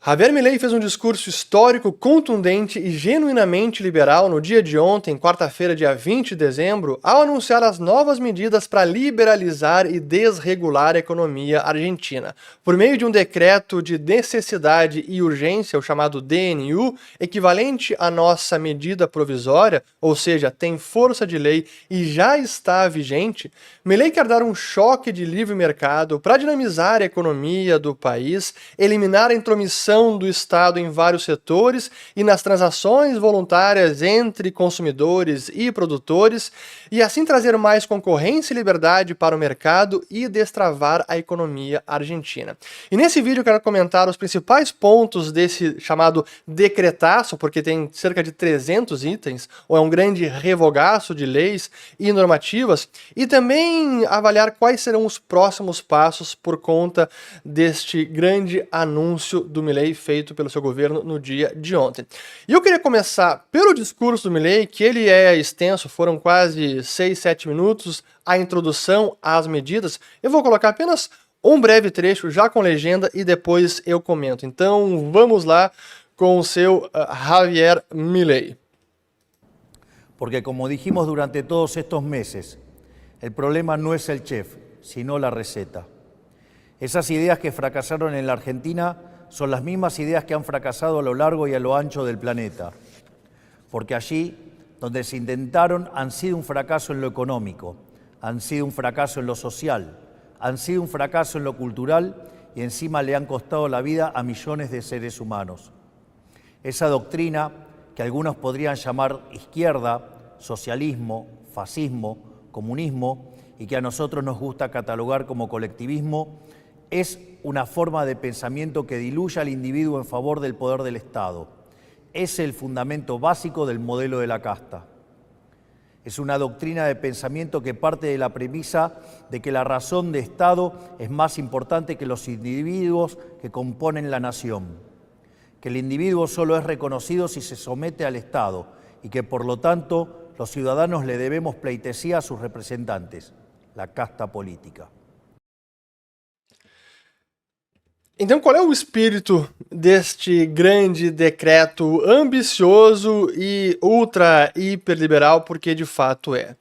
Javier Milei fez um discurso histórico, contundente e genuinamente liberal no dia de ontem, quarta-feira, dia 20 de dezembro, ao anunciar as novas medidas para liberalizar e desregular a economia argentina. Por meio de um decreto de necessidade e urgência, o chamado DNU, equivalente à nossa medida provisória, ou seja, tem força de lei e já está vigente, Milei quer dar um choque de livre mercado para dinamizar a economia do país, eliminar a intromissão do Estado em vários setores e nas transações voluntárias entre consumidores e produtores, e assim trazer mais concorrência e liberdade para o mercado e destravar a economia argentina. E nesse vídeo eu quero comentar os principais pontos desse chamado decretaço, porque tem cerca de 300 itens, ou é um grande revogaço de leis e normativas, e também avaliar quais serão os próximos passos por conta deste grande anúncio do Milei feito pelo seu governo no dia de ontem. E eu queria começar pelo discurso do Milei, que ele é extenso, foram quase 6, 7 minutos, a introdução às medidas. Eu vou colocar apenas um breve trecho, já com legenda, e depois eu comento. Então vamos lá com o seu Javier Milei. Porque como dijimos durante todos estos meses, el problema no es el chef, sino la receta. Esas ideas que fracasaron en la Argentina son las mismas ideas que han fracasado a lo largo y a lo ancho del planeta, porque allí donde se intentaron han sido un fracaso en lo económico, han sido un fracaso en lo social, han sido un fracaso en lo cultural y encima le han costado la vida a millones de seres humanos. Esa doctrina que algunos podrían llamar izquierda, socialismo, fascismo, comunismo y que a nosotros nos gusta catalogar como colectivismo, es una forma de pensamiento que diluye al individuo en favor del poder del Estado. Es el fundamento básico del modelo de la casta. Es una doctrina de pensamiento que parte de la premisa de que la razón de Estado es más importante que los individuos que componen la nación, que el individuo solo es reconocido si se somete al Estado y que por lo tanto los ciudadanos le debemos pleitesía a sus representantes, la casta política. Então, qual é o espírito deste grande decreto ambicioso e ultra hiperliberal, porque de fato é?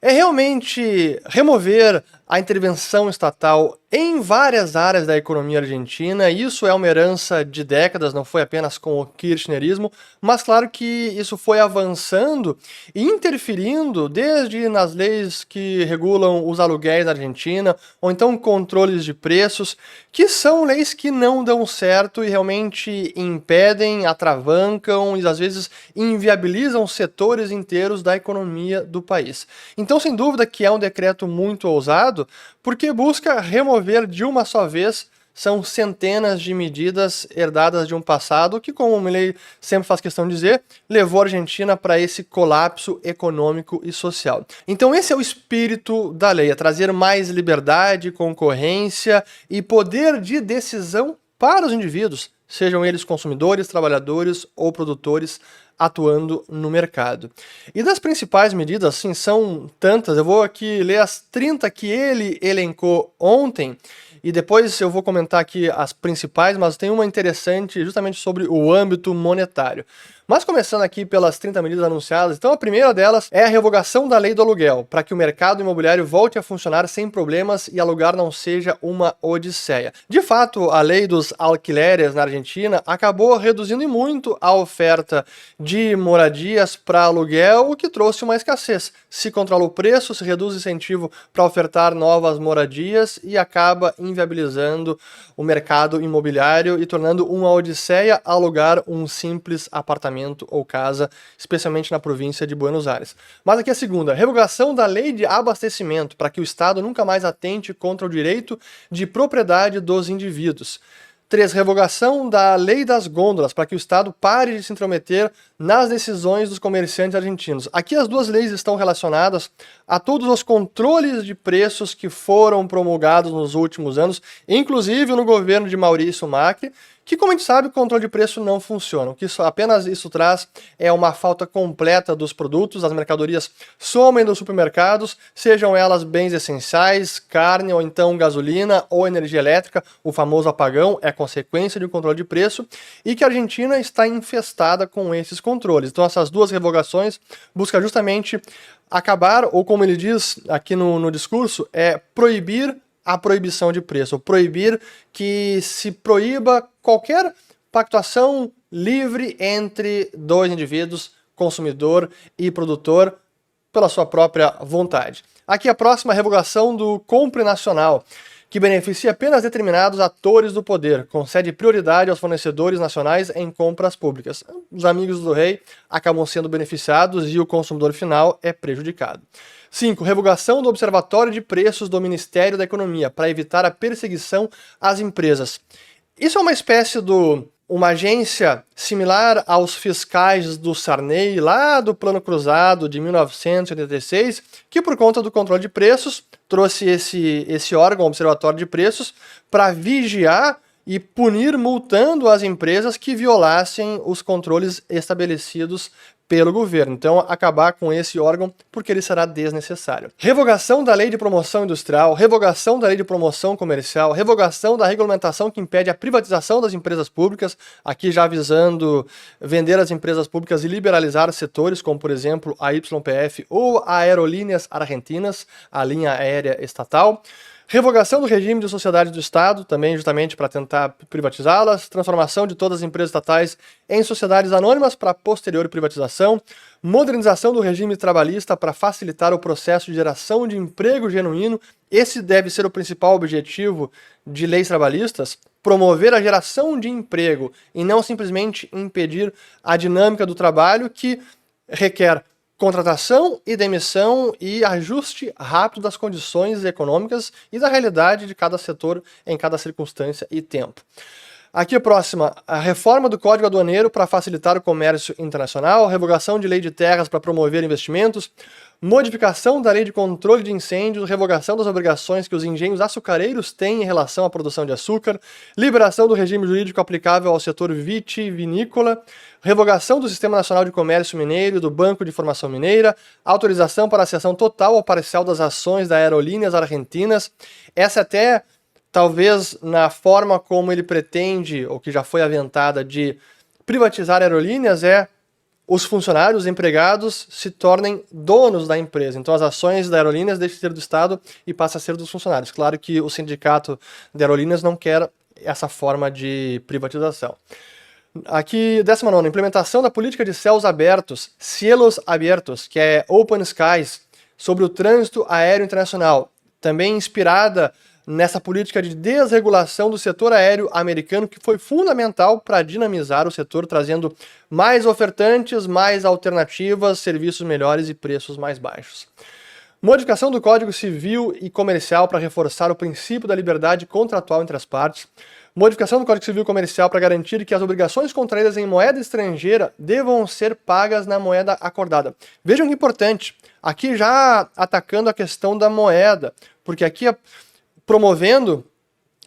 É realmente remover a intervenção estatal em várias áreas da economia argentina. Isso é uma herança de décadas, não foi apenas com o kirchnerismo, mas claro que isso foi avançando e interferindo desde nas leis que regulam os aluguéis na Argentina, ou então controles de preços, que são leis que não dão certo e realmente impedem, atravancam e às vezes inviabilizam setores inteiros da economia do país. Então, sem dúvida que é um decreto muito ousado, porque busca remover de uma só vez, são centenas de medidas herdadas de um passado que, como o Milei sempre faz questão de dizer, levou a Argentina para esse colapso econômico e social. Então esse é o espírito da lei, é trazer mais liberdade, concorrência e poder de decisão para os indivíduos, sejam eles consumidores, trabalhadores ou produtores, atuando no mercado. E das principais medidas, sim, são tantas, eu vou aqui ler as 30 que ele elencou ontem, e depois eu vou comentar aqui as principais, mas tem uma interessante justamente sobre o âmbito monetário. Mas começando aqui pelas 30 medidas anunciadas, então a primeira delas é a revogação da lei do aluguel, para que o mercado imobiliário volte a funcionar sem problemas e alugar não seja uma odisseia. De fato, a lei dos alquileres na Argentina acabou reduzindo em muito a oferta de moradias para aluguel, o que trouxe uma escassez. Se controla o preço, se reduz o incentivo para ofertar novas moradias e acaba inviabilizando o mercado imobiliário e tornando uma odisseia alugar um simples apartamento ou casa, especialmente na província de Buenos Aires. Mas aqui a segunda, revogação da lei de abastecimento, para que o Estado nunca mais atente contra o direito de propriedade dos indivíduos. 3. Revogação da lei das gôndolas, para que o Estado pare de se intrometer nas decisões dos comerciantes argentinos. Aqui as duas leis estão relacionadas a todos os controles de preços que foram promulgados nos últimos anos, inclusive no governo de Maurício Macri, que, como a gente sabe, o controle de preço não funciona. O que apenas isso traz é uma falta completa dos produtos, as mercadorias somem dos supermercados, sejam elas bens essenciais, carne ou então gasolina ou energia elétrica, o famoso apagão é consequência de um controle de preço, e que a Argentina está infestada com esses controles. Então essas duas revogações buscam justamente acabar, ou como ele diz aqui no discurso, é proibir a proibição de preço, ou proibir que se proíba qualquer pactuação livre entre dois indivíduos, consumidor e produtor, pela sua própria vontade. Aqui a próxima revogação do Compre Nacional, que beneficia apenas determinados atores do poder, concede prioridade aos fornecedores nacionais em compras públicas. Os amigos do rei acabam sendo beneficiados e o consumidor final é prejudicado. 5. Revogação do Observatório de Preços do Ministério da Economia, para evitar a perseguição às empresas. Isso é uma espécie de uma agência similar aos fiscais do Sarney, lá do Plano Cruzado de 1986, que por conta do controle de preços trouxe esse órgão, Observatório de Preços, para vigiar e punir multando as empresas que violassem os controles estabelecidos pelo governo. Então, acabar com esse órgão porque ele será desnecessário. Revogação da Lei de Promoção Industrial, revogação da Lei de Promoção Comercial, revogação da regulamentação que impede a privatização das empresas públicas, aqui já visando vender as empresas públicas e liberalizar setores, como por exemplo a YPF ou a Aerolíneas Argentinas, a linha aérea estatal. Revogação do regime de sociedade do Estado, também justamente para tentar privatizá-las, transformação de todas as empresas estatais em sociedades anônimas para posterior privatização, modernização do regime trabalhista para facilitar o processo de geração de emprego genuíno, esse deve ser o principal objetivo de leis trabalhistas, promover a geração de emprego e não simplesmente impedir a dinâmica do trabalho que requer contratação e demissão e ajuste rápido das condições econômicas e da realidade de cada setor em cada circunstância e tempo. Aqui a próxima, a reforma do Código Aduaneiro para facilitar o comércio internacional, revogação de lei de terras para promover investimentos, modificação da lei de controle de incêndios, revogação das obrigações que os engenhos açucareiros têm em relação à produção de açúcar, liberação do regime jurídico aplicável ao setor vitivinícola, revogação do Sistema Nacional de Comércio Mineiro e do Banco de Informação Mineira, autorização para a cessão total ou parcial das ações da Aerolíneas Argentinas. Essa até, talvez, na forma como ele pretende, ou que já foi aventada, de privatizar aerolíneas, os funcionários, os empregados, se tornem donos da empresa. Então as ações da Aerolíneas deixam de ser do Estado e passam a ser dos funcionários. Claro que o sindicato de Aerolíneas não quer essa forma de privatização. Aqui, 19ª, implementação da política de céus abertos, cielos abertos, que é Open Skies, sobre o trânsito aéreo internacional, também inspirada nessa política de desregulação do setor aéreo americano, que foi fundamental para dinamizar o setor, trazendo mais ofertantes, mais alternativas, serviços melhores e preços mais baixos. Modificação do Código Civil e Comercial para reforçar o princípio da liberdade contratual entre as partes. Modificação do Código Civil e Comercial para garantir que as obrigações contraídas em moeda estrangeira devam ser pagas na moeda acordada. Vejam que importante, aqui já atacando a questão da moeda, porque aqui promovendo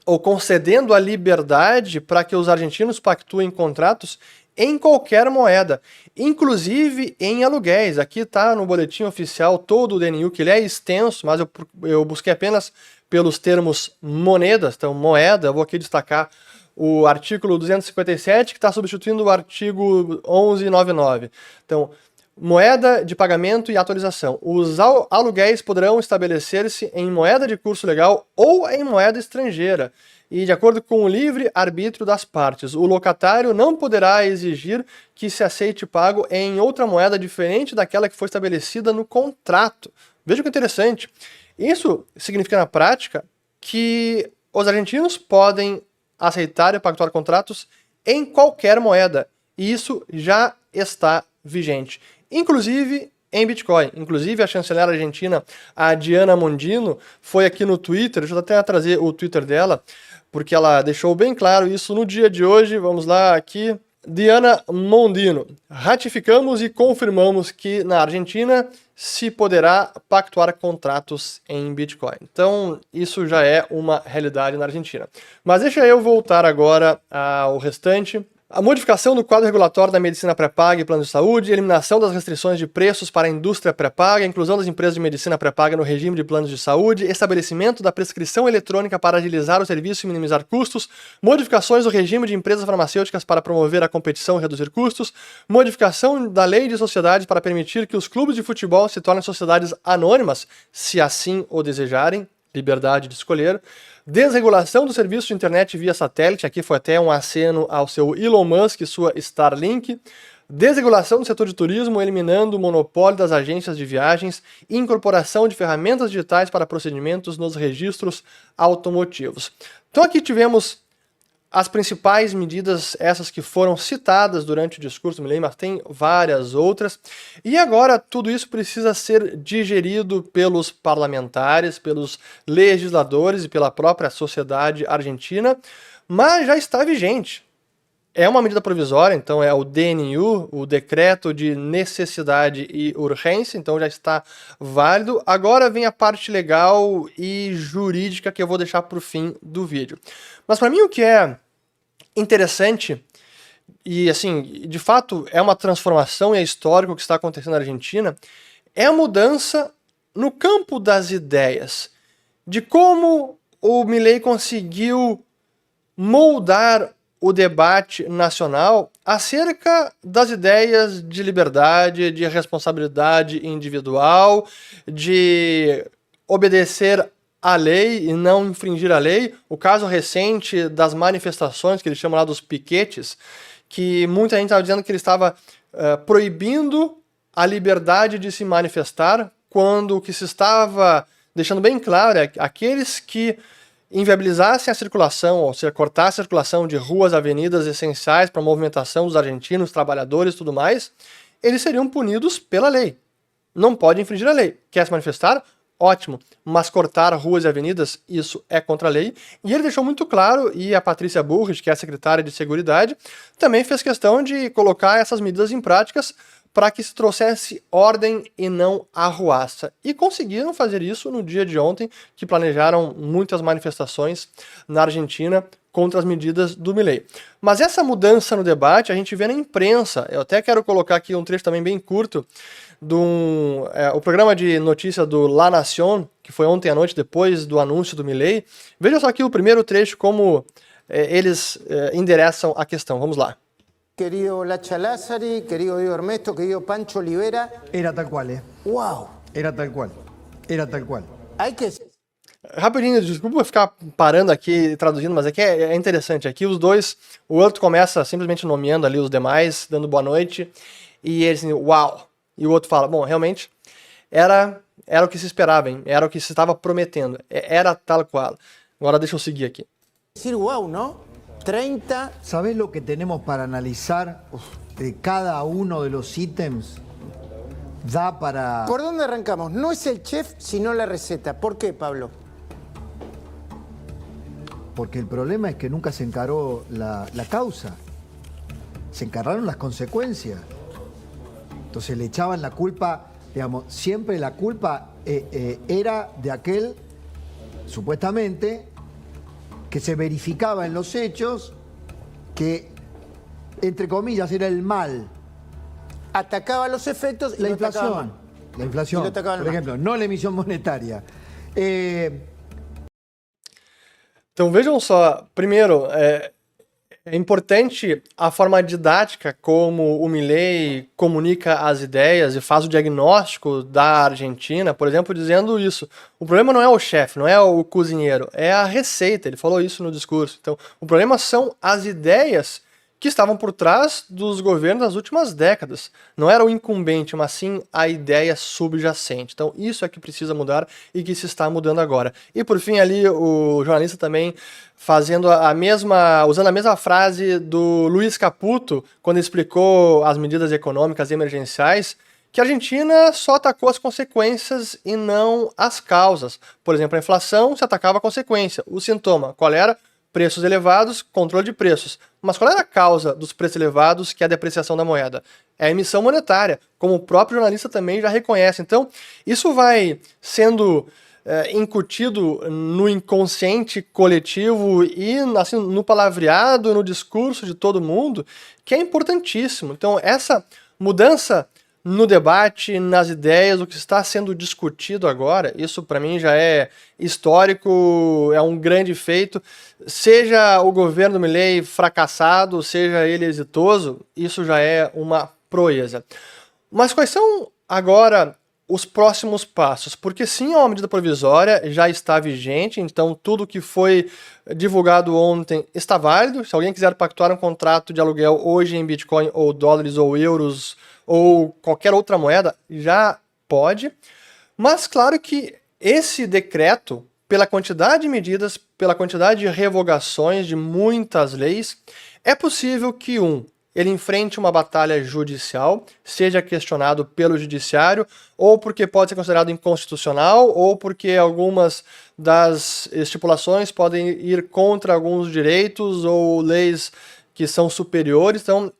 ou concedendo a liberdade para que os argentinos pactuem contratos em qualquer moeda, inclusive em aluguéis. Aqui está no boletim oficial todo o DNU, que ele é extenso, mas eu busquei apenas pelos termos monedas, então moeda. Eu vou aqui destacar o artigo 257, que está substituindo o artigo 1199. Então, moeda de pagamento e atualização. Os aluguéis poderão estabelecer-se em moeda de curso legal ou em moeda estrangeira, e de acordo com o livre arbítrio das partes. O locatário não poderá exigir que se aceite pago em outra moeda diferente daquela que foi estabelecida no contrato. Veja que interessante. Isso significa na prática que os argentinos podem aceitar e pactuar contratos em qualquer moeda, e isso já está vigente, inclusive em Bitcoin. Inclusive a chanceler argentina, a Diana Mondino, foi aqui no Twitter, deixa eu até trazer o Twitter dela, porque ela deixou bem claro isso no dia de hoje. Vamos lá aqui, Diana Mondino. Ratificamos e confirmamos que na Argentina se poderá pactuar contratos em Bitcoin. Então, isso já é uma realidade na Argentina. Mas deixa eu voltar agora ao restante. A modificação do quadro regulatório da medicina pré-paga e planos de saúde, eliminação das restrições de preços para a indústria pré-paga, inclusão das empresas de medicina pré-paga no regime de planos de saúde, estabelecimento da prescrição eletrônica para agilizar o serviço e minimizar custos, modificações do regime de empresas farmacêuticas para promover a competição e reduzir custos, modificação da lei de sociedades para permitir que os clubes de futebol se tornem sociedades anônimas, se assim o desejarem, liberdade de escolher, desregulação do serviço de internet via satélite, aqui foi até um aceno ao seu Elon Musk e sua Starlink, desregulação do setor de turismo, eliminando o monopólio das agências de viagens, e incorporação de ferramentas digitais para procedimentos nos registros automotivos. Então aqui tivemos as principais medidas, essas que foram citadas durante o discurso do Milei, mas tem várias outras. E agora tudo isso precisa ser digerido pelos parlamentares, pelos legisladores e pela própria sociedade argentina, mas já está vigente. É uma medida provisória, então é o DNU, o Decreto de Necessidade e Urgência, então já está válido. Agora vem a parte legal e jurídica que eu vou deixar para o fim do vídeo. Mas para mim o que é interessante, e assim, de fato é uma transformação e é histórico o que está acontecendo na Argentina, é a mudança no campo das ideias, de como o Milei conseguiu moldar o debate nacional acerca das ideias de liberdade, de responsabilidade individual, de obedecer à lei e não infringir a lei. O caso recente das manifestações, que ele chama lá dos piquetes, que muita gente estava dizendo que ele estava proibindo a liberdade de se manifestar, quando o que se estava deixando bem claro é que aqueles que inviabilizassem a circulação, ou seja, cortar a circulação de ruas, avenidas essenciais para a movimentação dos argentinos, trabalhadores e tudo mais, eles seriam punidos pela lei. Não pode infringir a lei. Quer se manifestar? Ótimo. Mas cortar ruas e avenidas, isso é contra a lei. E ele deixou muito claro, e a Patrícia Bullrich, que é a secretária de Seguridade, também fez questão de colocar essas medidas em práticas para que se trouxesse ordem e não arruaça. E conseguiram fazer isso no dia de ontem, que planejaram muitas manifestações na Argentina contra as medidas do Milei. Mas essa mudança no debate a gente vê na imprensa. Eu até quero colocar aqui um trecho também bem curto o programa de notícia do La Nación, que foi ontem à noite depois do anúncio do Milei. Veja só aqui o primeiro trecho, como eles endereçam a questão. Vamos lá. Querido Lacha Lázari, querido Diego Ernesto, querido Pancho Olivera. Era tal cual, ¡Wow! Era tal cual. Era tal cual. Hay que... Rapidinho, desculpa ficar parando aqui e traduzindo, mas aqui é interessante. Aqui os dois, o outro começa simplesmente nomeando ali os demais, dando boa noite, e eles dizem, uau! E o outro fala, bom, realmente, era o que se esperava, hein? Era o que se estava prometendo, era tal qual. Agora deixa eu seguir aqui. Decir wow, ¿no? 30... ¿Sabés lo que tenemos para analizar de cada uno de los ítems? Da para... ¿Por dónde arrancamos? No es el chef, sino la receta. ¿Por qué, Pablo? Porque el problema es que nunca se encaró la causa. Se encargaron las consecuencias. Entonces le echaban la culpa, digamos, siempre la culpa era de aquel, supuestamente, que se verificaba en los hechos que, entre comillas, era el mal. Atacaba los efectos y La no atacaba inflación. mal. La inflación, Y no atacaba el por mal. ejemplo, no la emisión monetaria. Então vejam só, primeiro, é importante a forma didática como o Milei comunica as ideias e faz o diagnóstico da Argentina, por exemplo, dizendo isso. O problema não é o chefe, não é o cozinheiro, é a receita. Ele falou isso no discurso. Então, o problema são as ideias que estavam por trás dos governos das últimas décadas. Não era o incumbente, mas sim a ideia subjacente. Então, isso é que precisa mudar e que se está mudando agora. E, por fim, ali, o jornalista também usando a mesma frase do Luiz Caputo, quando explicou as medidas econômicas emergenciais, que a Argentina só atacou as consequências e não as causas. Por exemplo, a inflação se atacava a consequência. O sintoma, qual era? preços elevados, controle de preços. Mas qual era a causa dos preços elevados, que é a depreciação da moeda? É a emissão monetária, como o próprio jornalista também já reconhece. Então, isso vai sendo incutido no inconsciente coletivo e assim, no palavreado, no discurso de todo mundo, que é importantíssimo. Então, essa mudança no debate, nas ideias, o que está sendo discutido agora, isso para mim já é histórico, é um grande feito. Seja o governo Milei fracassado, seja ele exitoso, isso já é uma proeza. Mas quais são agora os próximos passos? Porque sim, uma medida provisória já está vigente, então tudo que foi divulgado ontem está válido. Se alguém quiser pactuar um contrato de aluguel hoje em Bitcoin ou dólares ou euros ou qualquer outra moeda, já pode. Mas claro que esse decreto, pela quantidade de medidas, pela quantidade de revogações de muitas leis, é possível que ele enfrente uma batalha judicial, seja questionado pelo judiciário, ou porque pode ser considerado inconstitucional, ou porque algumas das estipulações podem ir contra alguns direitos ou leis que são superiores. Então,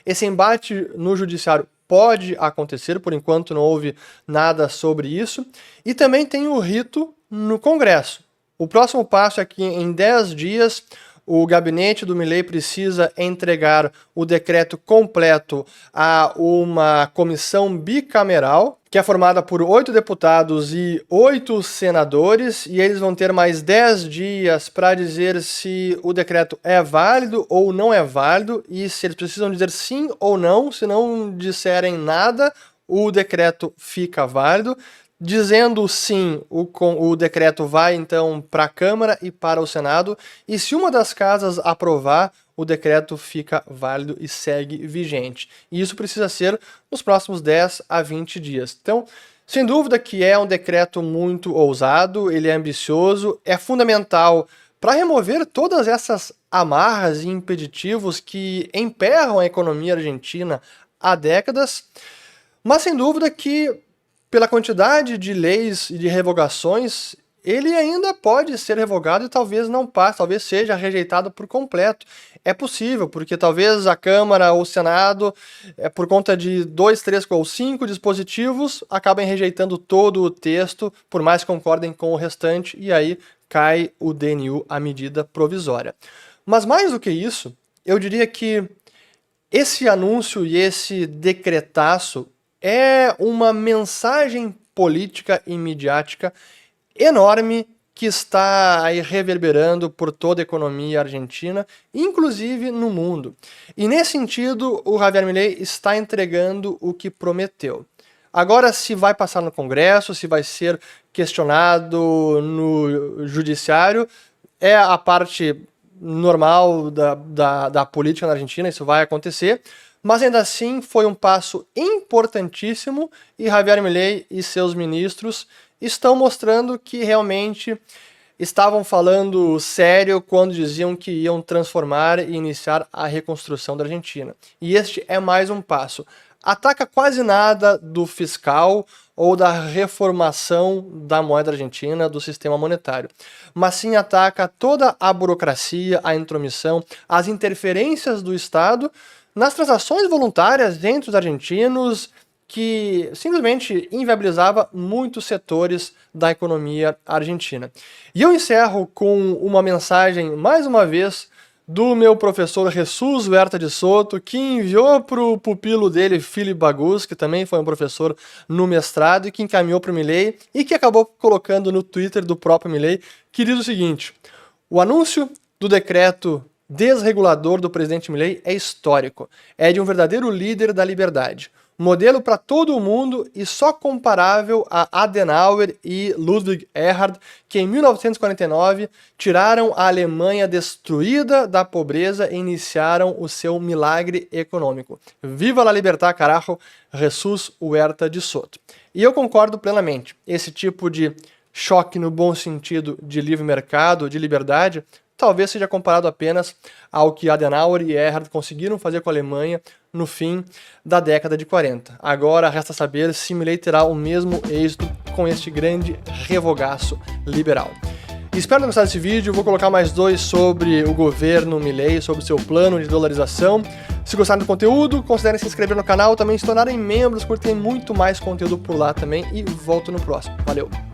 esse embate no judiciário pode acontecer, por enquanto não houve nada sobre isso. E também tem o rito no Congresso. O próximo passo é que em 10 dias o gabinete do Milei precisa entregar o decreto completo a uma comissão bicameral, que é formada por 8 deputados e 8 senadores, e eles vão ter mais 10 dias para dizer se o decreto é válido ou não é válido, e se eles precisam dizer sim ou não. Se não disserem nada, o decreto fica válido. Dizendo sim, o decreto vai então para a Câmara e para o Senado, e se uma das casas aprovar, o decreto fica válido e segue vigente. E isso precisa ser nos próximos 10 a 20 dias. Então, sem dúvida que é um decreto muito ousado, ele é ambicioso, é fundamental para remover todas essas amarras e impeditivos que emperram a economia argentina há décadas, mas sem dúvida que pela quantidade de leis e de revogações, ele ainda pode ser revogado e talvez não passe, talvez seja rejeitado por completo. É possível, porque talvez a Câmara ou o Senado, por conta de 2, 3 ou 5 dispositivos, acabem rejeitando todo o texto, por mais que concordem com o restante, e aí cai o DNU, a medida provisória. Mas mais do que isso, eu diria que esse anúncio e esse decretaço é uma mensagem política e midiática enorme que está aí reverberando por toda a economia argentina, inclusive no mundo. E nesse sentido, o Javier Milei está entregando o que prometeu. Agora, se vai passar no Congresso, se vai ser questionado no Judiciário, é a parte normal da política na Argentina, isso vai acontecer. Mas ainda assim foi um passo importantíssimo e Javier Milei e seus ministros estão mostrando que realmente estavam falando sério quando diziam que iam transformar e iniciar a reconstrução da Argentina. E este é mais um passo. Ataca quase nada do fiscal ou da reformação da moeda argentina, do sistema monetário, mas sim ataca toda a burocracia, a intromissão, as interferências do Estado nas transações voluntárias entre os argentinos, que simplesmente inviabilizava muitos setores da economia argentina. E eu encerro com uma mensagem, mais uma vez, do meu professor Jesus Huerta de Soto, que enviou para o pupilo dele, Filipe Bagus, que também foi um professor no mestrado e que encaminhou para o Milei e que acabou colocando no Twitter do próprio Milei, que diz o seguinte: o anúncio do decreto desregulador do presidente Milei é histórico, é de um verdadeiro líder da liberdade, modelo para todo o mundo e só comparável a Adenauer e Ludwig Erhard, que em 1949 tiraram a Alemanha destruída da pobreza e iniciaram o seu milagre econômico. Viva la libertad, carajo, Jesus Huerta de Soto. E eu concordo plenamente, esse tipo de choque no bom sentido de livre mercado, de liberdade, talvez seja comparado apenas ao que Adenauer e Erhard conseguiram fazer com a Alemanha no fim da década de 40. Agora resta saber se Milei terá o mesmo êxito com este grande revogaço liberal. E espero ter gostado desse vídeo, vou colocar mais 2 sobre o governo Milei, sobre seu plano de dolarização. Se gostaram do conteúdo, considerem se inscrever no canal, também se tornarem membros, porque tem muito mais conteúdo por lá também, e volto no próximo. Valeu!